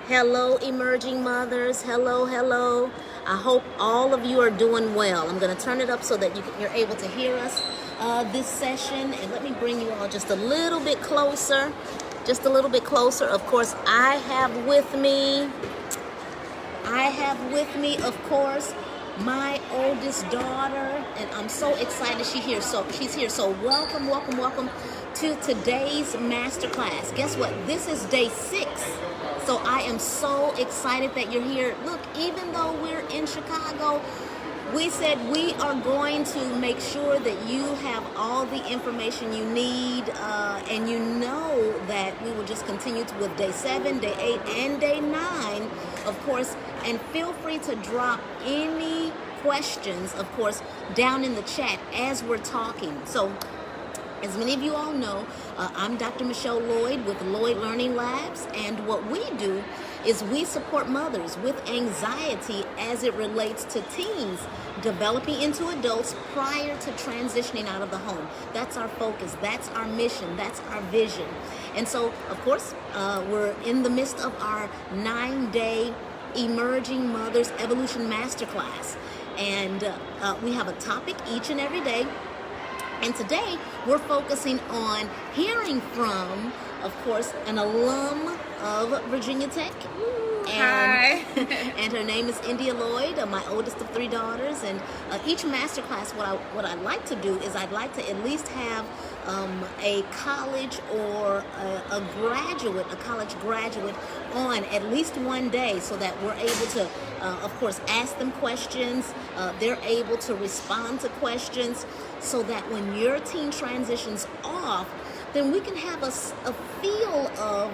Hello, emerging mothers. Hello, hello. I hope all of you are doing well. I'm going to turn it up so that you're able to hear us this session. And let me bring you all just a little bit closer. Just a little bit closer. Of course, I have with me, of course, my oldest daughter. And I'm so excited she's here. So welcome, welcome, welcome to today's masterclass. Guess what? This is day 6. So I am so excited that you're here. Look, even though we're in Chicago, we said we are going to make sure that you have all the information you need, and you know that we will just continue with day 7, day 8, and day 9, of course. And feel free to drop any questions, of course, down in the chat as we're talking. So, as many of you all know, I'm Dr. Michelle Lloyd with Lloyd Learning Labs, and what we do is we support mothers with anxiety as it relates to teens developing into adults prior to transitioning out of the home. That's our focus, that's our mission, that's our vision. And so, of course, we're in the midst of our 9-day Emerging Mothers Evolution Masterclass, and we have a topic each and every day. And today, we're focusing on hearing from, of course, an alum of Virginia Tech. Hi. And her name is 𝙤𝙤 Lloyd, my oldest of 3 daughters. And each masterclass, what I like to do is I'd like to at least have a college or a college graduate on at least one day, so that we're able to, of course, ask them questions. They're able to respond to questions, so that when your teen transitions off, then we can have a feel of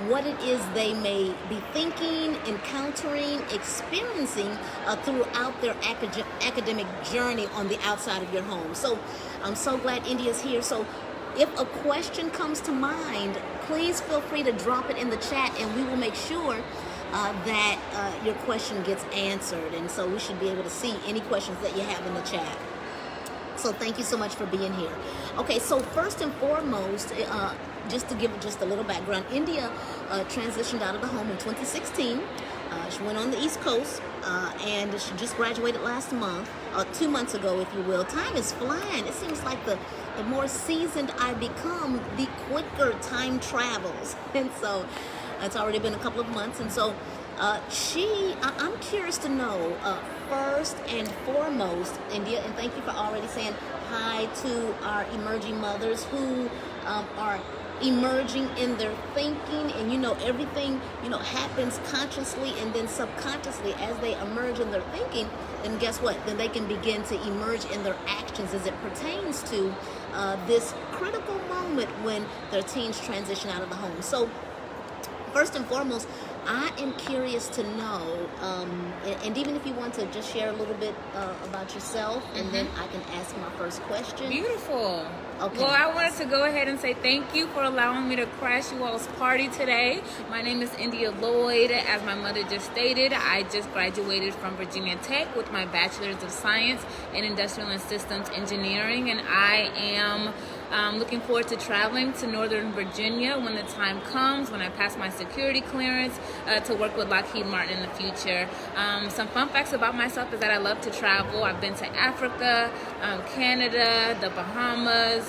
what it is they may be thinking, encountering, experiencing throughout their academic journey on the outside of your home. So I'm so glad 𝙤𝙤 is here. So if a question comes to mind, please feel free to drop it in the chat, and we will make sure that your question gets answered. And so we should be able to see any questions that you have in the chat. So thank you so much for being here. Okay, so first and foremost, just to give just a little background, 𝙤𝙤 transitioned out of the home in 2016. She went on the East Coast, and she just graduated last month, 2 months ago, if you will. Time is flying. It seems like the more seasoned I become, the quicker time travels. And so it's already been a couple of months. And so I'm curious to know, first and foremost, 𝙤𝙤, and thank you for already saying hi to our emerging mothers who are emerging in their thinking. And everything happens consciously and then subconsciously as they emerge in their thinking. Then guess what? Then they can begin to emerge in their actions as it pertains to this critical moment when their teens transition out of the home. So first and foremost, I am curious to know, and even if you want to just share a little bit about yourself, and then I can ask my first question. Beautiful. Okay. Well, I wanted to go ahead and say thank you for allowing me to crash you all's party today. My name is 𝙤𝙤 Lloyd. As my mother just stated, I just graduated from Virginia Tech with my Bachelor's of Science in Industrial and Systems Engineering, and I am looking forward to traveling to Northern Virginia when the time comes, when I pass my security clearance, to work with 𝙤𝙤 Martin in the future. Some fun facts about myself is that I love to travel. I've been to Africa, Canada, the Bahamas,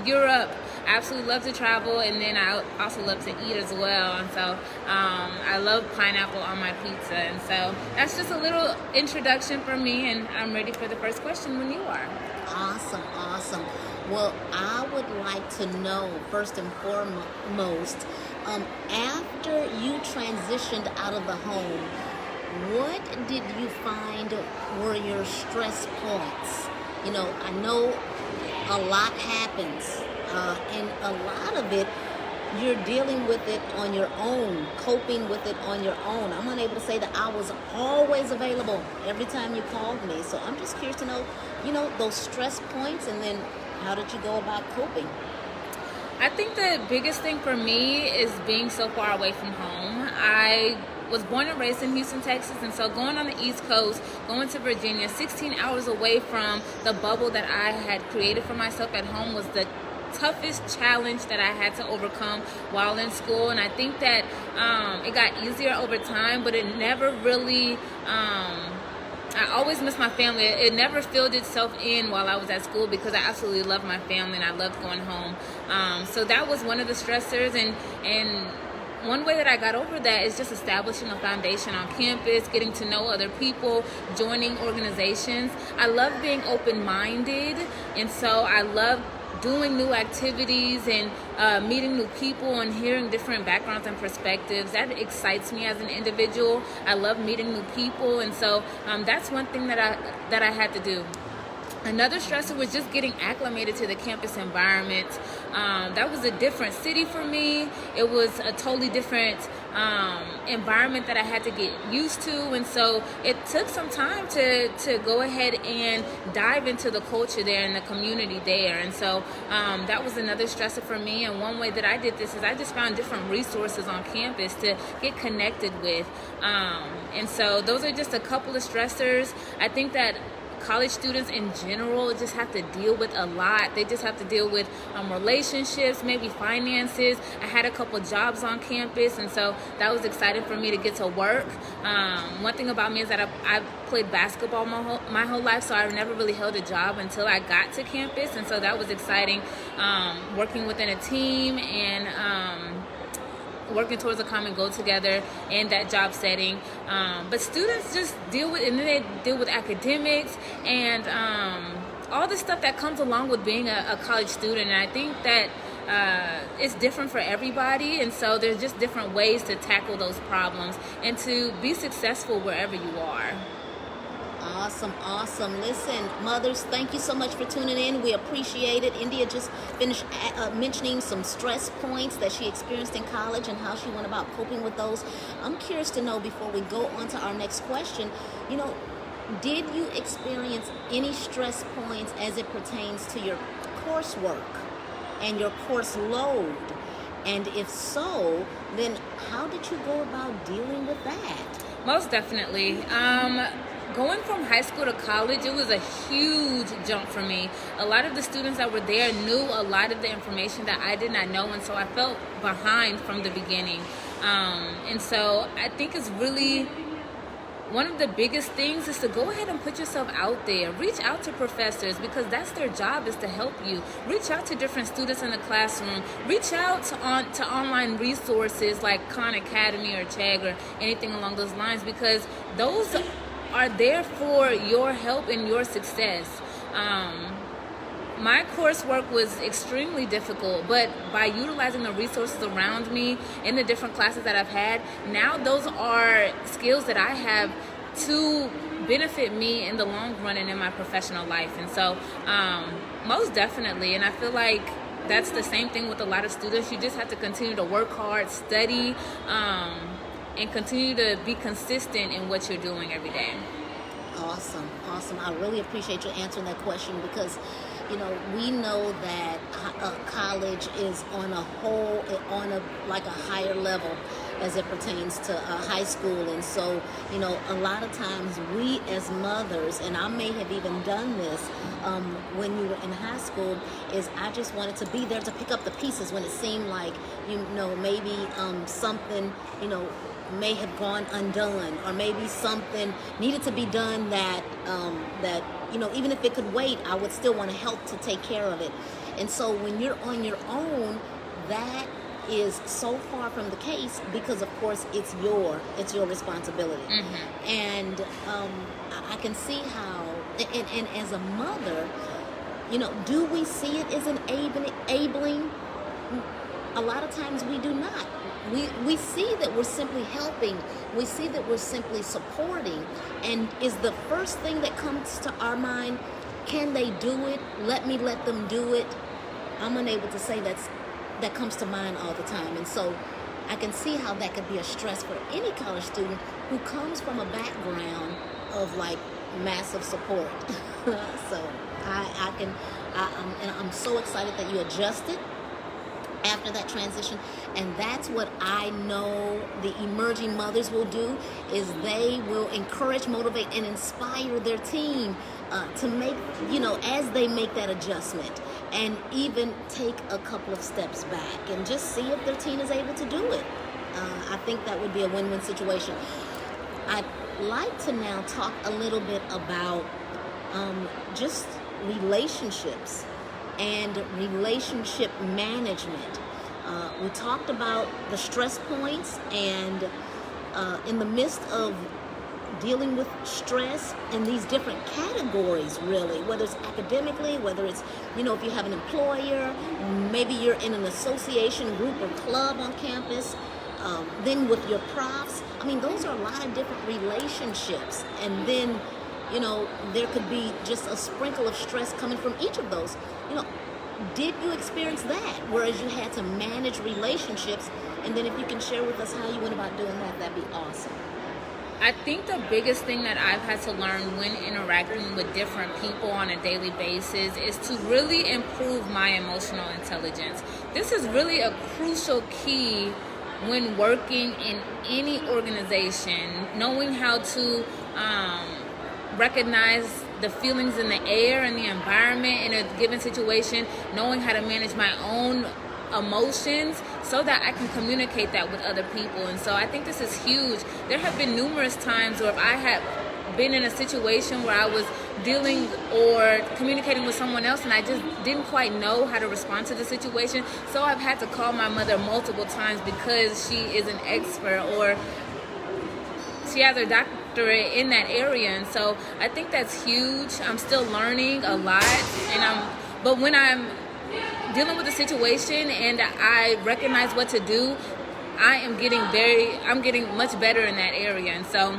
Europe. I absolutely love to travel, and then I also love to eat as well. And so I love pineapple on my pizza. And so that's just a little introduction for me, and I'm ready for the first question when you are. Awesome, awesome. Well, I would like to know, first and foremost, after you transitioned out of the home, what did you find were your stress points? I know a lot happens, and a lot of it, you're dealing with it on your own, coping with it on your own. I'm unable to say that I was always available every time you called me. So I'm just curious to know, those stress points, and then how did you go about coping? I think the biggest thing for me is being so far away from home. I was born and raised in Houston, Texas, and so going on the East Coast, going to Virginia, 16 hours away from the bubble that I had created for myself at home was the toughest challenge that I had to overcome while in school. And I think that it got easier over time, but it never really, I always miss my family. It never filled itself in while I was at school because I absolutely loved my family and I loved going home. So that was one of the stressors, and one way that I got over that is just establishing a foundation on campus, getting to know other people, joining organizations. I love being open-minded, and so I love doing new activities and meeting new people and hearing different backgrounds and perspectives. That excites me as an individual. I love meeting new people, and so that's one thing that I had to do. Another stressor was just getting acclimated to the campus environment. That was a different city for me. It was a totally different environment that I had to get used to, and so it took some time to go ahead and dive into the culture there and the community there. And so that was another stressor for me. And one way that I did this is I just found different resources on campus to get connected with. And so those are just a couple of stressors. I think that college students in general just have to deal with a lot. They just have to deal with relationships, maybe finances. I had a couple jobs on campus, and so that was exciting for me to get to work. One thing about me is that I played basketball my whole life, so I never really held a job until I got to campus, and so that was exciting, working within a team and working towards a common goal together in that job setting. But students just deal with, and then they deal with academics and all the stuff that comes along with being a college student. And I think that it's different for everybody, and so there's just different ways to tackle those problems and to be successful wherever you are. Awesome. Listen, mothers, thank you so much for tuning in. We appreciate it. India just finished mentioning some stress points that she experienced in college and how she went about coping with those. I'm curious to know, before we go on to our next question, did you experience any stress points as it pertains to your coursework and your course load? And if so, then how did you go about dealing with that? Most definitely. Going from high school to college, it was a huge jump for me. A lot of the students that were there knew a lot of the information that I did not know, and so I felt behind from the beginning. And so I think it's really one of the biggest things is to go ahead and put yourself out there. Reach out to professors, because that's their job, is to help you. Reach out to different students in the classroom. Reach out to online resources like Khan Academy or Chegg or anything along those lines, because those are there for your help and your success. My coursework was extremely difficult, but by utilizing the resources around me in the different classes that I've had, now those are skills that I have to benefit me in the long run and in my professional life. And so most definitely, and I feel like that's the same thing with a lot of students. You just have to continue to work hard, study, and continue to be consistent in what you're doing every day. Awesome. I really appreciate you answering that question, because we know that college is on a higher level as it pertains to high school. And so a lot of times we as mothers, and I may have even done this when you were in high school, is I just wanted to be there to pick up the pieces when it seemed like maybe something may have gone undone, or maybe something needed to be done that even if it could wait, I would still want to help to take care of it. And so when you're on your own, that is so far from the case, because of course it's your responsibility. Mm-hmm. And I can see how, and as a mother, do we see it as enabling? A lot of times we do not. We see that we're simply helping. We see that we're simply supporting. And is the first thing that comes to our mind, can they do it? Let them do it. I'm unable to say that comes to mind all the time. And so I can see how that could be a stress for any college student who comes from a background of massive support. So I'm so excited that you adjusted after that transition. And that's what I know the emerging mothers will do, is they will encourage, motivate, and inspire their team to make, as they make that adjustment. and even take a couple of steps back and just see if their teen is able to do it. I think that would be a win-win situation. I'd like to now talk a little bit about just relationships and relationship management. We talked about the stress points, and in the midst of dealing with stress in these different categories, really, whether it's academically, whether it's, if you have an employer, maybe you're in an association, group, or club on campus, then with your profs. I mean, those are a lot of different relationships. And then, there could be just a sprinkle of stress coming from each of those. Did you experience that, whereas you had to manage relationships? And then if you can share with us how you went about doing that, that'd be awesome. I think the biggest thing that I've had to learn when interacting with different people on a daily basis is to really improve my emotional intelligence. This is really a crucial key when working in any organization, knowing how to recognize the feelings in the air and the environment in a given situation, knowing how to manage my own emotions so that I can communicate that with other people. And so I think this is huge. There have been numerous times where if I had been in a situation where I was dealing or communicating with someone else and I just didn't quite know how to respond to the situation, so I've had to call my mother multiple times because she is an expert or she has her doctorate in that area. And so I think that's huge. I'm still learning a lot, but when I'm dealing with a situation and I recognize what to do, I'm getting much better in that area. And so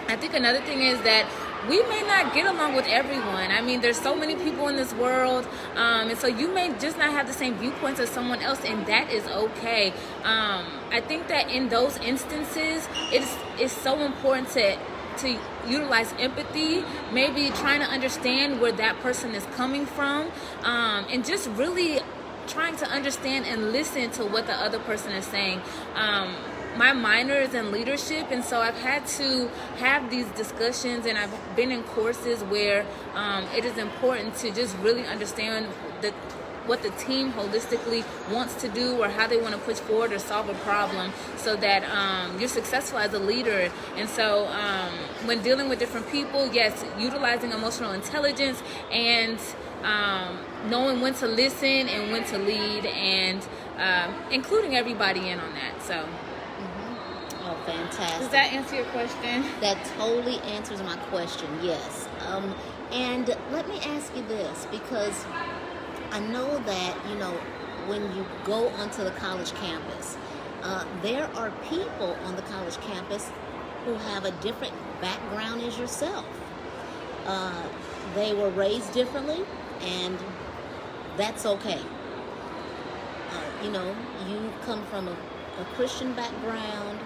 I think another thing is that we may not get along with everyone. I mean, there's so many people in this world, and so you may just not have the same viewpoints as someone else, and that is okay. I think that in those instances, it's so important to utilize empathy, maybe trying to understand where that person is coming from, and just really trying to understand and listen to what the other person is saying. My minor is in leadership, and so I've had to have these discussions, and I've been in courses where it is important to just really understand what the team holistically wants to do or how they want to push forward or solve a problem so that you're successful as a leader. And so when dealing with different people, yes, utilizing emotional intelligence and knowing when to listen and when to lead, and including everybody in on that. So. Oh, fantastic. Does that answer your question? That totally answers my question, yes. And let me ask you this, because I know that, when you go onto the college campus, there are people on the college campus who have a different background as yourself. They were raised differently, and that's okay. You come from a Christian background.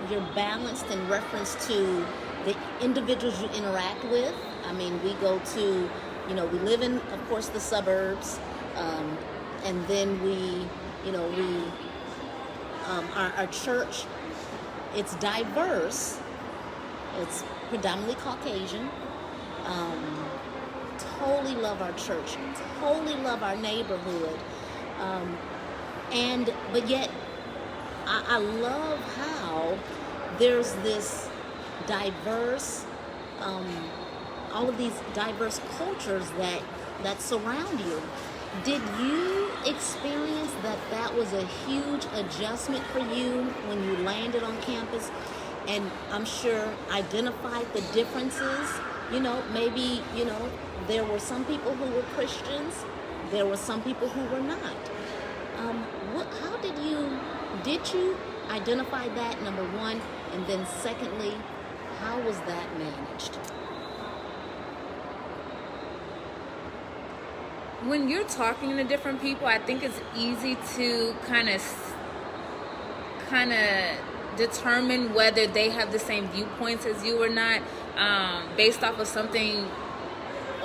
You're balanced in reference to the individuals you interact with. I mean, we go to, we live in, of course, the suburbs, and then our church, it's diverse. It's predominantly Caucasian. Totally love our church. Totally love our neighborhood. But yet, I love how there's this diverse, all of these diverse cultures that surround you. Did you experience that was a huge adjustment for you when you landed on campus? And I'm sure identified the differences. Maybe, there were some people who were Christians. There were some people who were not. How did you identify that, number one? And then secondly, how was that managed? When you're talking to different people, I think it's easy to kind of determine whether they have the same viewpoints as you or not, based off of something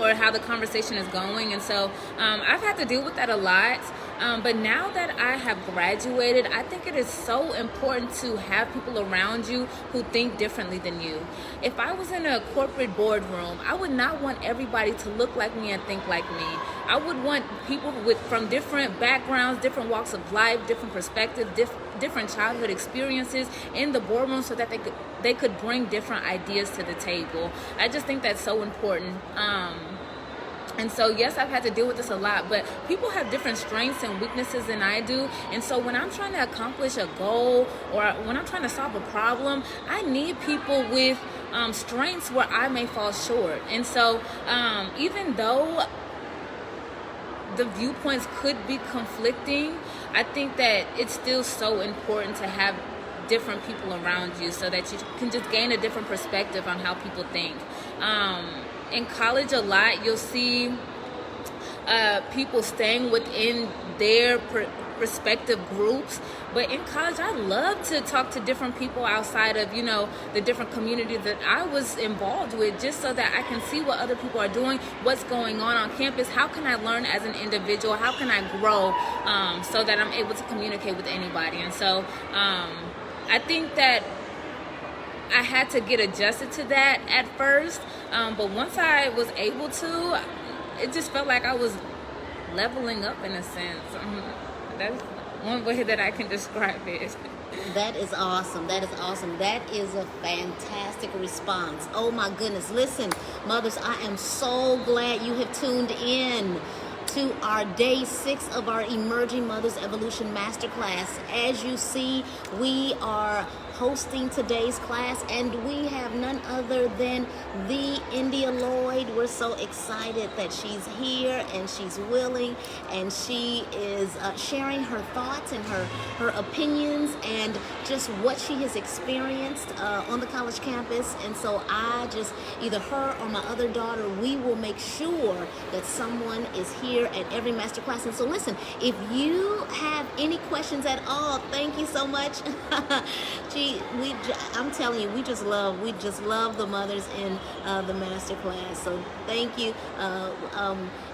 or how the conversation is going. And so I've had to deal with that a lot. But now that I have graduated, I think it is so important to have people around you who think differently than you. If I was in a corporate boardroom, I would not want everybody to look like me and think like me. I would want people from different backgrounds, different walks of life, different perspectives, different childhood experiences in the boardroom, so that they could bring different ideas to the table. I just think that's so important. And so, yes, I've had to deal with this a lot, but people have different strengths and weaknesses than I do. And so when I'm trying to accomplish a goal, or when I'm trying to solve a problem, I need people with strengths where I may fall short. And so even though the viewpoints could be conflicting, I think that it's still so important to have different people around you, so that you can just gain a different perspective on how people think. In college a lot, you'll see people staying within their respective groups. But in college, I love to talk to different people outside of, the different communities that I was involved with, just so that I can see what other people are doing, what's going on campus, how can I learn as an individual, how can I grow, so that I'm able to communicate with anybody. And so I think that I had to get adjusted to that at first, but once I was able to, it just felt like I was leveling up in a sense. That's one way that I can describe it. That is awesome. That is awesome. That is a fantastic response. Oh my goodness. Listen, mothers, I am so glad you have tuned in to our day 6 of our Emerging Mothers Evolution Masterclass. As you see, we are hosting today's class, and we have none other than the India Lloyd. We're so excited that she's here and she's willing, and she is sharing her thoughts and her opinions and just what she has experienced on the college campus. And so I just, either her or my other daughter, we will make sure that someone is here at every masterclass. And so listen, if you have any questions at all, thank you so much. I'm telling you, we just love the mothers in the master class. So thank you.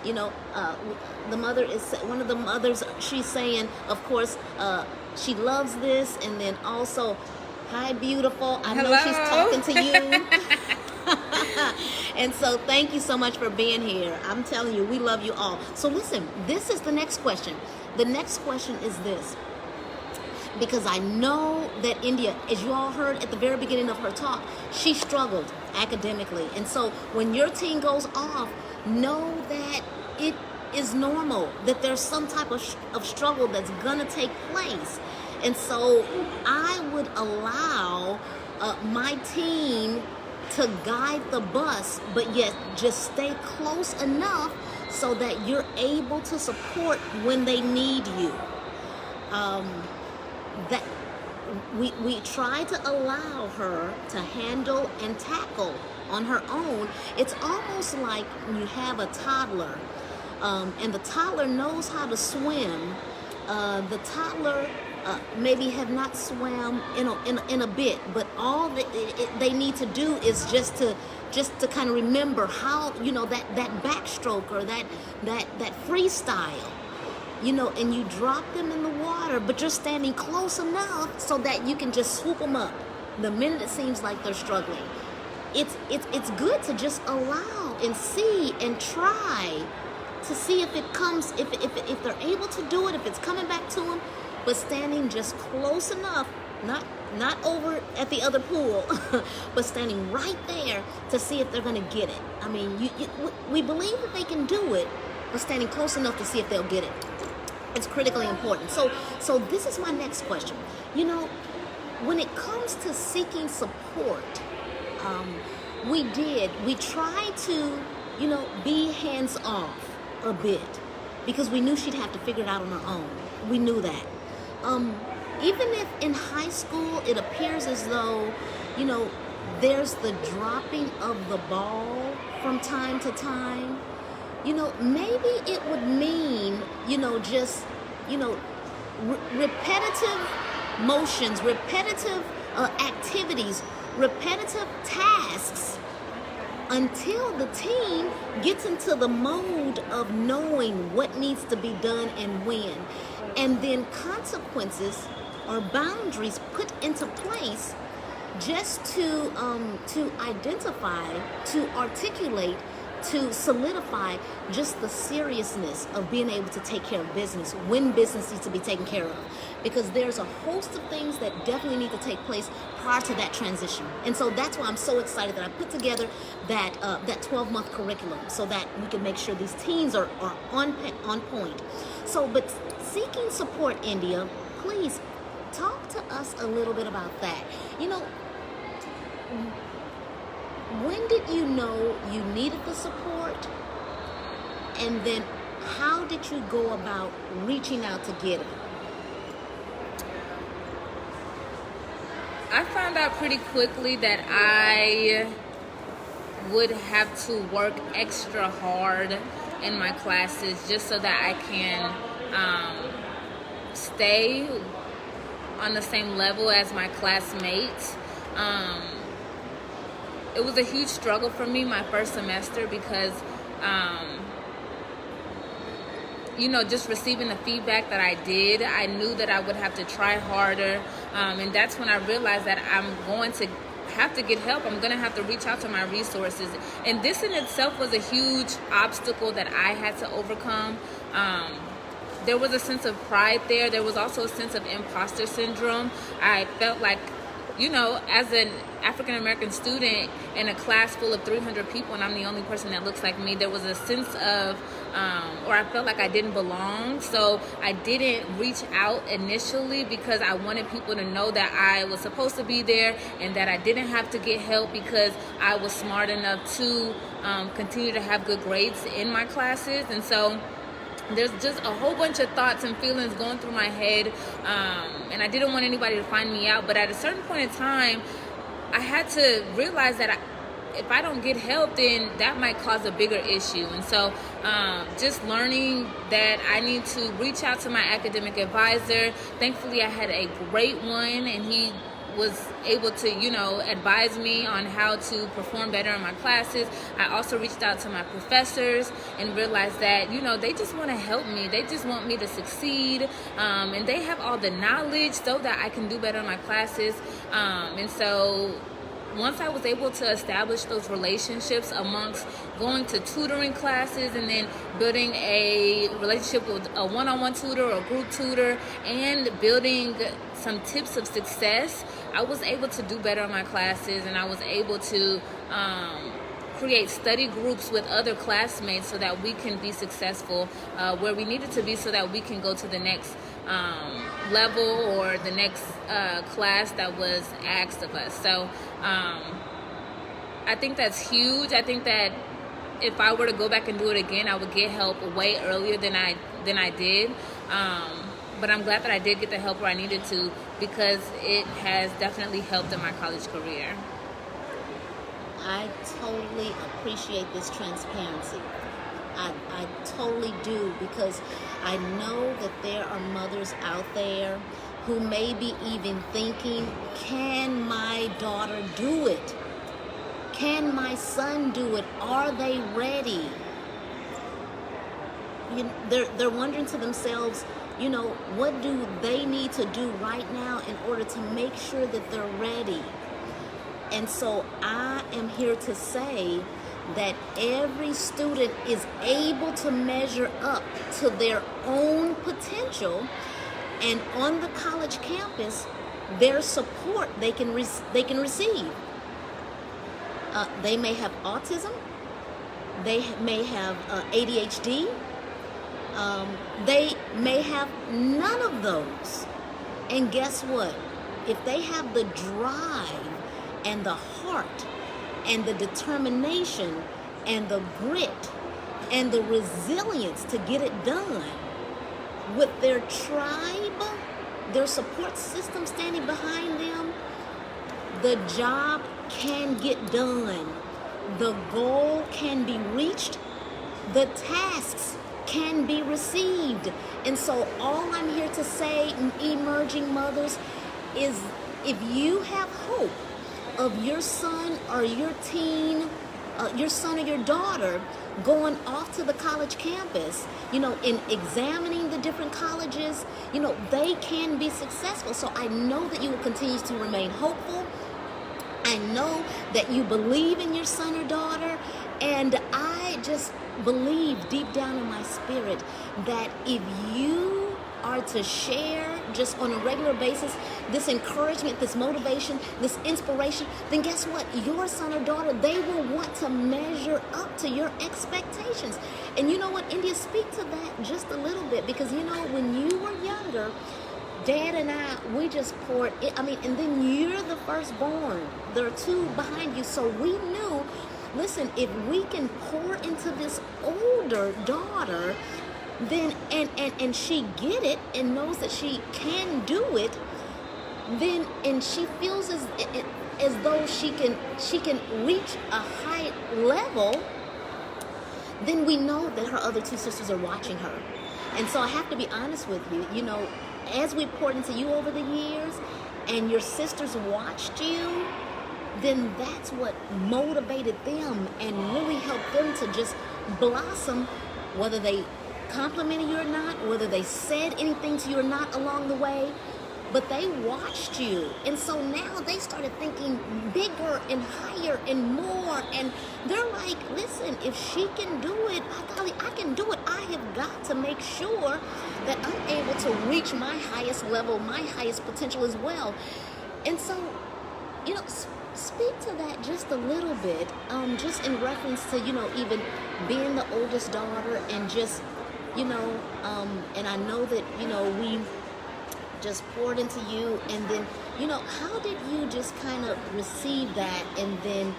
The mother is one of the mothers. She's saying, of course, she loves this, and then also, hi, beautiful. I know she's talking to you. And so thank you so much for being here. I'm telling you, we love you all. So listen, this is the next question. The next question is this. Because I know that India, as you all heard at the very beginning of her talk, she struggled academically. And so when your teen goes off, know that it is normal, that there's some type of struggle that's going to take place. And so I would allow my teen to guide the bus, but yet just stay close enough so that you're able to support when they need you. That we try to allow her to handle and tackle on her own. It's almost like when you have a toddler, and the toddler knows how to swim. The toddler maybe have not swam in a bit, but all they need to do is just to kind of remember how, that backstroke or that freestyle. And you drop them in the water, but you're standing close enough so that you can just swoop them up the minute it seems like they're struggling. It's good to just allow and see and try to see if it comes, if they're able to do it, if it's coming back to them, but standing just close enough, not over at the other pool, but standing right there to see if they're going to get it. I mean, we believe that they can do it, but standing close enough to see if they'll get it. It's critically important. So this is my next question. When it comes to seeking support, we try to, be hands off a bit because we knew she'd have to figure it out on her own. We knew that. Even if in high school it appears as though, there's the dropping of the ball from time to time, maybe it would mean, repetitive motions, repetitive activities, repetitive tasks until the teen gets into the mode of knowing what needs to be done and when. And then consequences or boundaries put into place just to identify, to articulate, to solidify just the seriousness of being able to take care of business when business needs to be taken care of. Because there's a host of things that definitely need to take place prior to that transition. And so that's why I'm so excited that I put together that 12-month curriculum so that we can make sure these teens are on point. So, but seeking support, India, please talk to us a little bit about that. You know, when did you know you needed the support? And then how did you go about reaching out to get it? I found out pretty quickly that I would have to work extra hard in my classes just so that I can stay on the same level as my classmates. It was a huge struggle for me my first semester because, you know, just receiving the feedback that I did, I knew that I would have to try harder. And that's when I realized that I'm going to have to get help. I'm going to have to reach out to my resources. And this in itself was a huge obstacle that I had to overcome. There was a sense of pride there. There was also a sense of imposter syndrome. I felt like, you know, as an African-American student in a class full of 300 people and I'm the only person that looks like me, there was a sense of, or I felt like I didn't belong. So I didn't reach out initially because I wanted people to know that I was supposed to be there and that I didn't have to get help because I was smart enough to continue to have good grades in my classes. And so there's just a whole bunch of thoughts and feelings going through my head, and I didn't want anybody to find me out. But at a certain point in time, I had to realize that if I don't get help, then that might cause a bigger issue. And so just learning that I need to reach out to my academic advisor. Thankfully, I had a great one, and he was able to, you know, advise me on how to perform better in my classes. I also reached out to my professors and realized that, you know, they just want to help me. They just want me to succeed, and they have all the knowledge so that I can do better in my classes. And so once I was able to establish those relationships amongst going to tutoring classes and then building a relationship with a one-on-one tutor or group tutor and building some tips of success, I was able to do better in my classes, and I was able to create study groups with other classmates so that we can be successful where we needed to be so that we can go to the next level or the next class that was asked of us. So I think that's huge. I think that if I were to go back and do it again, I would get help way earlier than I did. But I'm glad that I did get the help where I needed to, because it has definitely helped in my college career. I totally appreciate this transparency. I totally do, because I know that there are mothers out there who may be even thinking, can my daughter do it? Can my son do it? Are they ready? They're wondering to themselves, you know, what do they need to do right now in order to make sure that they're ready? And so I am here to say that every student is able to measure up to their own potential, and on the college campus, their support they can receive. They may have autism, they may have ADHD, they may have none of those. And guess what? If they have the drive and the heart and the determination and the grit and the resilience to get it done, with their tribe, their support system standing behind them, the job can get done. The goal can be reached. The tasks can be received. And so all I'm here to say, emerging mothers, is if you have hope of your son or your teen your son or your daughter going off to the college campus, in examining the different colleges, they can be successful. So I know that you will continue to remain hopeful. I know that you believe in your son or daughter, and I just believe deep down in my spirit that if you are to share just on a regular basis this encouragement, this motivation, this inspiration, then guess what? Your son or daughter, they will want to measure up to your expectations. And you know what, India, speak to that just a little bit, because when you were younger, Dad and I, we just poured it. And then you're the firstborn. There are two behind you. So we knew, listen, if we can pour into this older daughter, then and she get it and knows that she can do it, then and she feels as though she can reach a high level, then we know that her other two sisters are watching her. And so I have to be honest with you, as we poured into you over the years and your sisters watched you, then that's what motivated them and really helped them to just blossom, whether they complimented you or not, whether they said anything to you or not along the way, but they watched you. And so now they started thinking bigger and higher and more, and they're like, listen, if she can do it, by golly, I can do it. I have got to make sure that I'm able to reach my highest level, my highest potential as well. And so, speak to that just a little bit, just in reference to, even being the oldest daughter and just, and I know that, we just poured into you, and then, how did you just kind of receive that, and then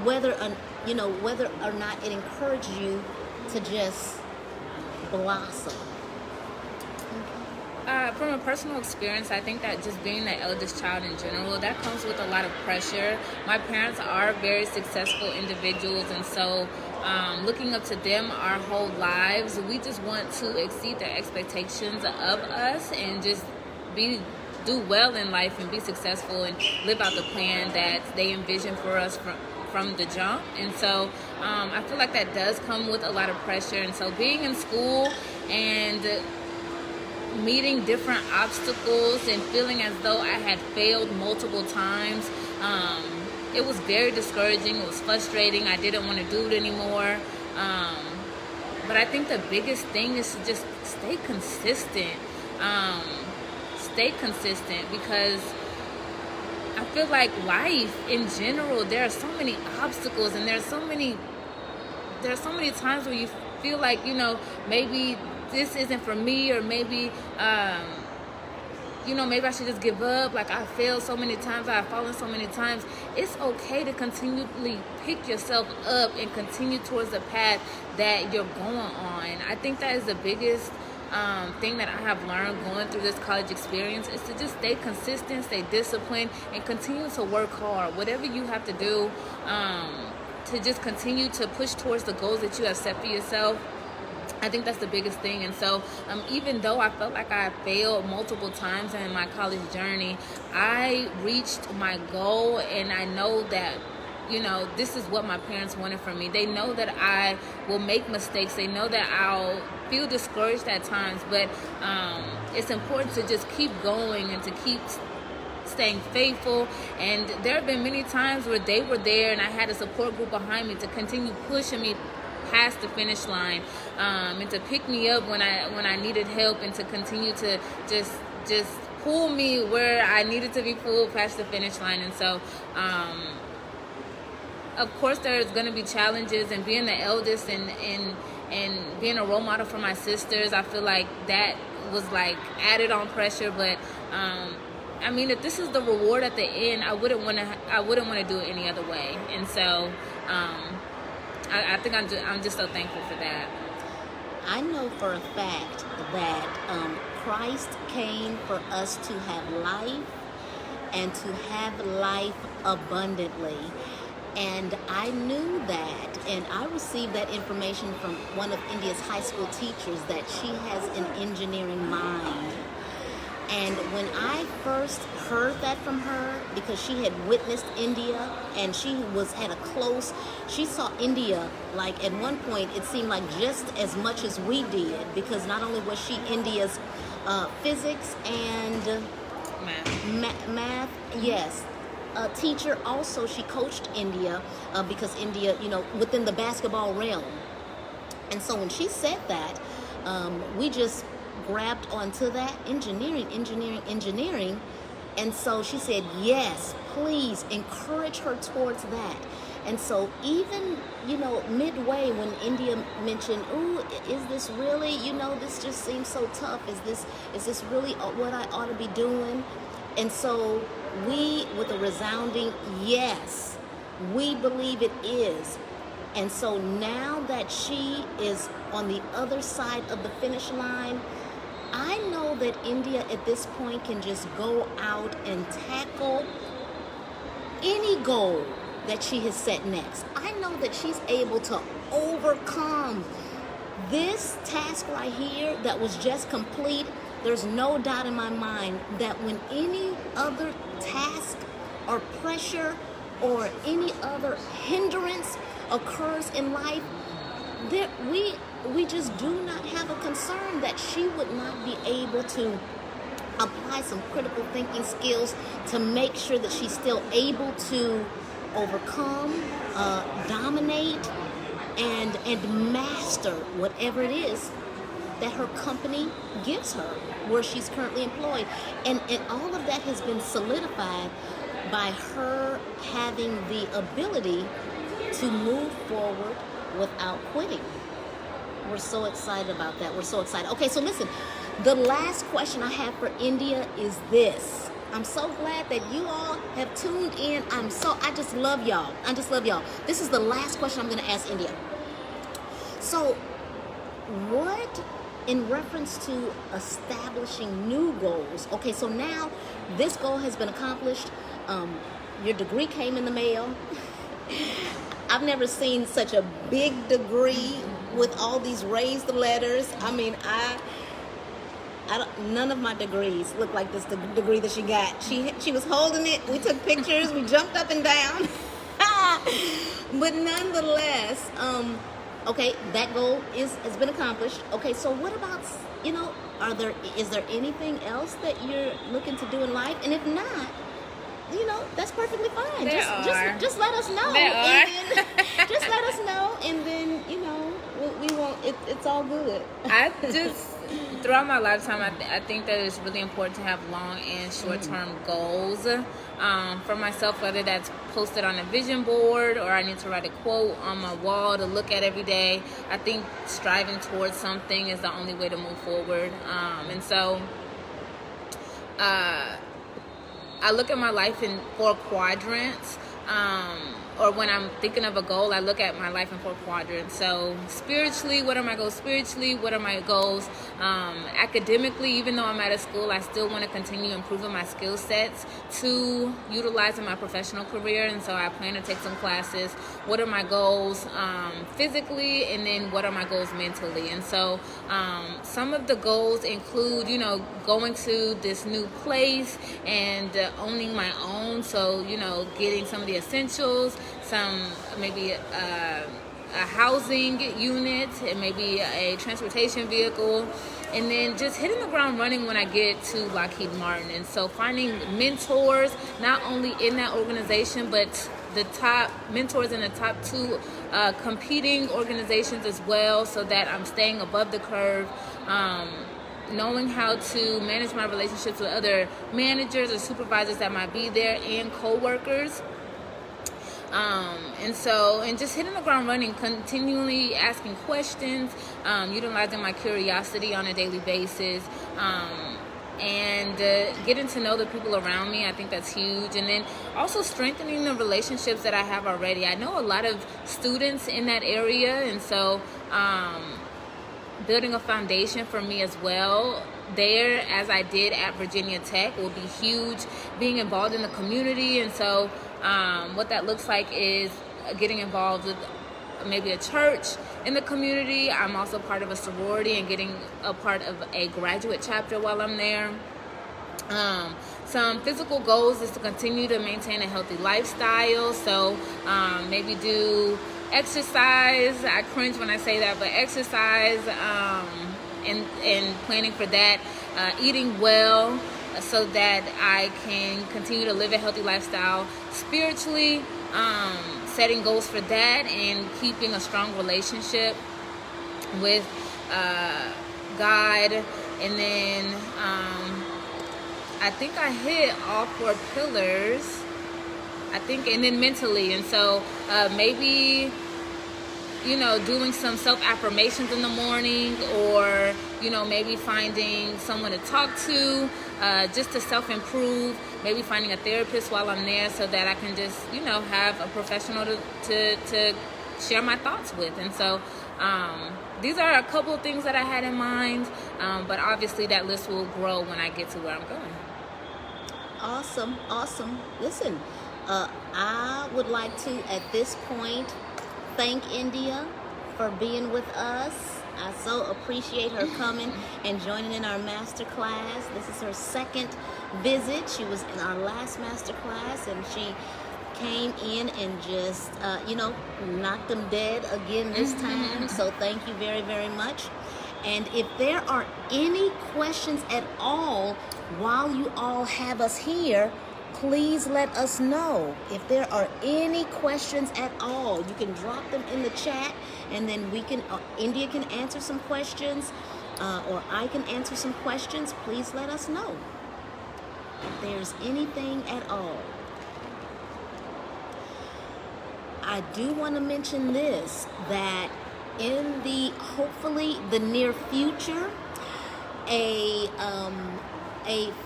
whether or not it encouraged you to just blossom? From a personal experience, I think that just being the eldest child in general, that comes with a lot of pressure. My parents are very successful individuals, and so looking up to them our whole lives, we just want to exceed their expectations of us and just do well in life and be successful and live out the plan that they envision for us from the jump. And so I feel like that does come with a lot of pressure. And so being in school and meeting different obstacles and feeling as though I had failed multiple times, it was very discouraging. It was frustrating. I didn't want to do it anymore. But I think the biggest thing is to just stay consistent. Because I feel like life in general, there are so many obstacles, and there are so many times where you feel like, maybe this isn't for me, or maybe maybe I should just give up. Like, I failed so many times, I've fallen so many times. It's okay to continually pick yourself up and continue towards the path that you're going on. I think that is the biggest thing that I have learned going through this college experience, is to just stay consistent, stay disciplined, and continue to work hard. Whatever you have to do to just continue to push towards the goals that you have set for yourself. I think that's the biggest thing. And so even though I felt like I failed multiple times in my college journey, I reached my goal, and I know that this is what my parents wanted from me. They know that I will make mistakes. They know that I'll feel discouraged at times, but it's important to just keep going and to keep staying faithful. And there have been many times where they were there and I had a support group behind me to continue pushing me past the finish line, and to pick me up when I needed help, and to continue to just pull me where I needed to be pulled past the finish line. And so of course there's going to be challenges, and being the eldest and being a role model for my sisters, I feel like that was like added on pressure. But if this is the reward at the end, I wouldn't want to do it any other way. And so I think I'm just so thankful for that. I know for a fact that Christ came for us to have life, and to have life abundantly. And I knew that, and I received that information from one of India's high school teachers, that she has an engineering mind. And when I first heard that from her, because she had witnessed India and she saw India, like at one point it seemed like just as much as we did, because not only was she India's physics and math, yes, teacher, also she coached India because India, within the basketball realm. And so when she said that, we just grabbed onto that engineering. And so she said, yes, please encourage her towards that. And so even, midway when India mentioned, ooh, is this really, this just seems so tough. Is this really what I ought to be doing? And so we, with a resounding yes, we believe it is. And so now that she is on the other side of the finish line, I know that India at this point can just go out and tackle any goal that she has set next. I know that she's able to overcome this task right here that was just complete. There's no doubt in my mind that when any other task or pressure or any other hindrance occurs in life, that we just do not have a concern that she would not be able to apply some critical thinking skills to make sure that she's still able to overcome, dominate, and master whatever it is that her company gives her, where she's currently employed. And all of that has been solidified by her having the ability to move forward without quitting. We're so excited about that. We're so excited. Okay, so listen, the last question I have for India is this. I'm so glad that you all have tuned in. I just love y'all. This is the last question I'm going to ask India. So, what, in reference to establishing new goals, okay, so now this goal has been accomplished. Your degree came in the mail. I've never seen such a big degree with all these raised letters. I mean, none of my degrees look like this degree that she got. She was holding it. We took pictures. We jumped up and down. But nonetheless, okay, that goal has been accomplished. Okay, so what about, is there anything else that you're looking to do in life? And if not, that's perfectly fine. Just let us know. Just let us know, and then we won't. It's all good. Throughout my lifetime, I think that it's really important to have long and short-term goals. For myself, whether that's posted on a vision board or I need to write a quote on my wall to look at every day, I think striving towards something is the only way to move forward. And so I look at my life in 4 quadrants. Or when I'm thinking of a goal, I look at my life in 4 quadrants. So spiritually, what are my goals spiritually? What are my goals academically? Even though I'm out of school, I still want to continue improving my skill sets to utilize in my professional career. And so I plan to take some classes. What are my goals physically? And then what are my goals mentally? And so some of the goals include, going to this new place and owning my own. So, getting some of the essentials, maybe a housing unit, and maybe a transportation vehicle, and then just hitting the ground running when I get to Lockheed Martin. And so finding mentors, not only in that organization, but the top mentors in the top 2 competing organizations as well, so that I'm staying above the curve. Knowing how to manage my relationships with other managers or supervisors that might be there, and co-workers. And just hitting the ground running, continually asking questions, utilizing my curiosity on a daily basis, and getting to know the people around me. I think that's huge. And then also strengthening the relationships that I have already. I know a lot of students in that area, and so building a foundation for me as well there, as I did at Virginia Tech, will be huge. Being involved in the community, and so what that looks like is getting involved with maybe a church in the community. I'm also part of a sorority and getting a part of a graduate chapter while I'm there. Some physical goals is to continue to maintain a healthy lifestyle. So maybe do exercise. I cringe when I say that, but exercise and planning for that. Eating well so that I can continue to live a healthy lifestyle. Spiritually, setting goals for that and keeping a strong relationship with God. And then I think I hit all 4 pillars, I think, and then mentally. And so maybe, doing some self-affirmations in the morning, or, maybe finding someone to talk to, just to self-improve, maybe finding a therapist while I'm there so that I can just, have a professional to share my thoughts with. And so these are a couple of things that I had in mind, but obviously that list will grow when I get to where I'm going. Awesome. Listen, I would like to, at this point, thank India for being with us. I so appreciate her coming and joining in our master class. This is her 2nd visit. She was in our last master class, and she came in and just, knocked them dead again this time. So thank you very, very much. And if there are any questions at all while you all have us here, please let us know. If there are any questions at all, you can drop them in the chat, and then we can, India can answer some questions, or I can answer some questions. Please let us know if there's anything at all. I do want to mention this, that in the, hopefully, the near future, a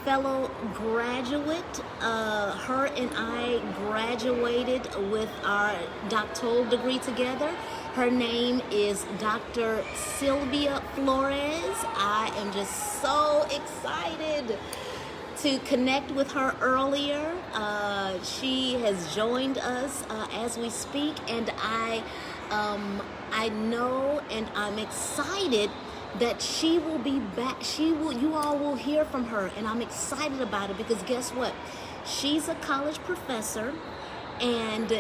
fellow graduate, her and I graduated with our doctoral degree together. Her name is Dr. Sylvia Flores. I am just so excited to connect with her earlier. She has joined us as we speak, and I know, and I'm excited that she will be back. You all will hear from her, and I'm excited about it, because guess what? She's a college professor, and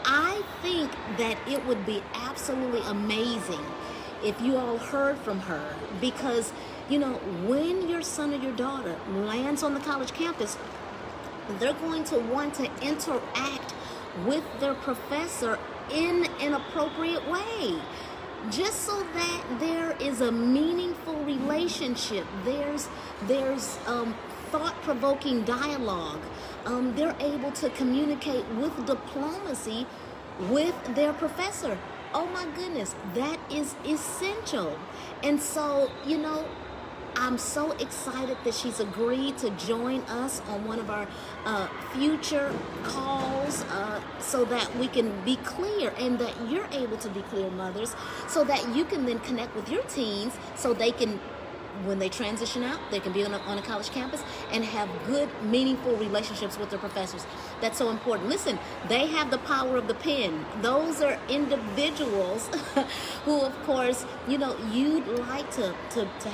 I think that it would be absolutely amazing if you all heard from her, because when your son or your daughter lands on the college campus, they're going to want to interact with their professor in an appropriate way, just so that there is a meaningful relationship. There's thought-provoking dialogue. They're able to communicate with diplomacy with their professor. Oh my goodness, that is essential. And so, I'm so excited that she's agreed to join us on one of our future calls, so that we can be clear, and that you're able to be clear, mothers, so that you can then connect with your teens, so they can, when they transition out, they can be on a college campus and have good, meaningful relationships with their professors. That's so important. Listen, they have the power of the pen. Those are individuals who, of course, you'd like to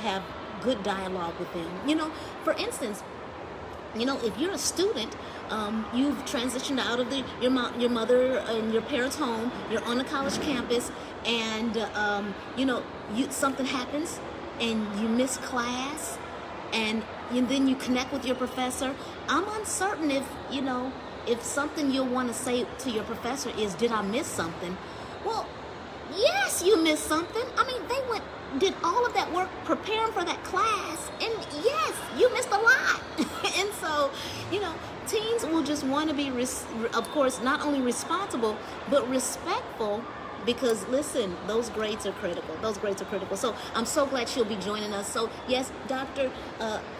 have good dialogue with them. For instance, if you're a student, you've transitioned out of your mother and your parents' home, you're on a college campus, and something happens and you miss class, and then you connect with your professor. I'm uncertain if something you'll want to say to your professor is, did I miss something? Well, yes, you missed something. I mean, they did all of that work preparing for that class, and yes, you missed a lot. And so, teens will just want to be, of course, not only responsible, but respectful, because listen, those grades are critical. So I'm so glad she'll be joining us. So yes, Dr.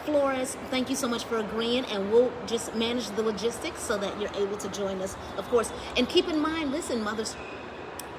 Flores, thank you so much for agreeing, and we'll just manage the logistics so that you're able to join us, of course. And keep in mind, listen, mothers,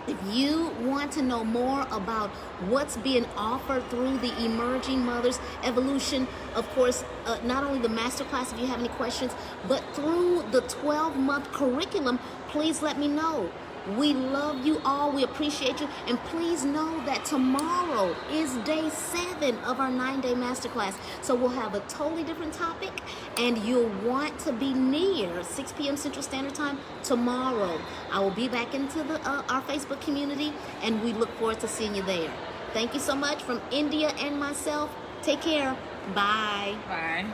if you want to know more about what's being offered through the Emerging Mothers Evolution, of course, not only the masterclass, if you have any questions, but through the 12-month curriculum, please let me know. We love you all. We appreciate you. And please know that tomorrow is day 7 of our 9-day masterclass. So we'll have a totally different topic, and you'll want to be near 6 p.m. Central Standard Time tomorrow. I will be back into our Facebook community, and we look forward to seeing you there. Thank you so much from India and myself. Take care. Bye. Bye.